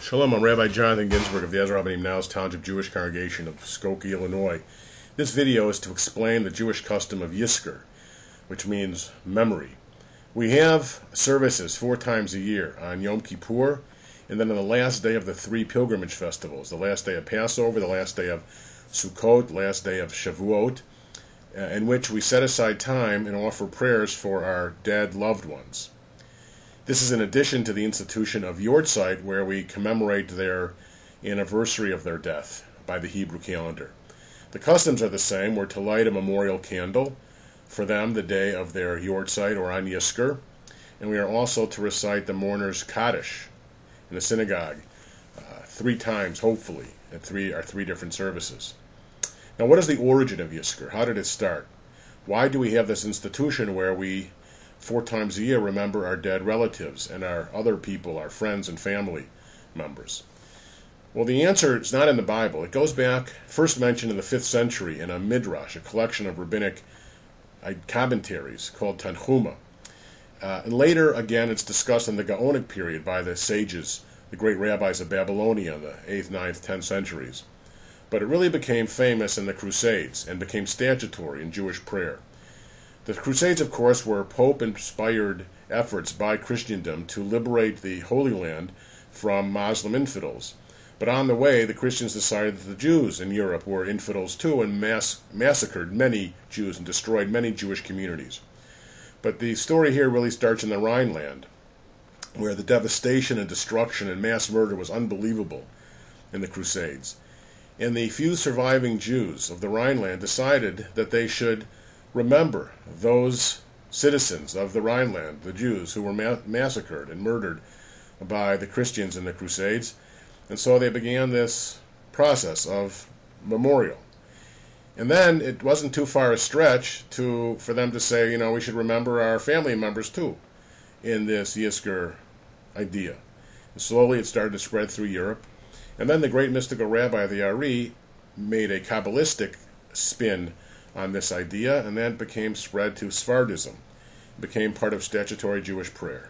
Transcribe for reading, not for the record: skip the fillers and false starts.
Shalom, I'm Rabbi Jonathan Ginsburg of the Ezra Rabbanim Now's Township Jewish Congregation of Skokie, Illinois. This video is to explain the Jewish custom of Yizkor, which means memory. We have services 4 times a year on Yom Kippur, and then on the last day of the 3 pilgrimage festivals, the last day of Passover, the last day of Sukkot, the last day of Shavuot, in which we set aside time and offer prayers for our dead loved ones. This is in addition to the institution of Yortzeit, where we commemorate their anniversary of their death by the Hebrew calendar. The customs are the same. We're to light a memorial candle for them the day of their Yortzeit or on Yizkor, and we are also to recite the mourner's Kaddish in the synagogue 3 times, hopefully, at 3 different services. Now, what is the origin of Yizkor? How did it start? Why do we have this institution where we 4 times a year remember our dead relatives and our other people, our friends and family members? Well, the answer is not in the Bible. It goes back, first mentioned in the 5th century in a midrash, a collection of rabbinic commentaries called Tanchuma. And later, again, it's discussed in the Gaonic period by the sages, the great rabbis of Babylonia in the 8th, 9th, 10th centuries. But it really became famous in the Crusades and became statutory in Jewish prayer. The Crusades, of course, were Pope-inspired efforts by Christendom to liberate the Holy Land from Muslim infidels. But on the way, the Christians decided that the Jews in Europe were infidels too and massacred many Jews and destroyed many Jewish communities. But the story here really starts in the Rhineland, where the devastation and destruction and mass murder was unbelievable in the Crusades. And the few surviving Jews of the Rhineland decided that they should remember those citizens of the Rhineland, the Jews, who were massacred and murdered by the Christians in the Crusades. And so they began this process of memorial. And then it wasn't too far a stretch for them to say, we should remember our family members too in this Yizkor idea. And slowly it started to spread through Europe. And then the great mystical rabbi of the Ari made a Kabbalistic spin on this idea, and then became spread to Sfardism. It became part of statutory Jewish prayer.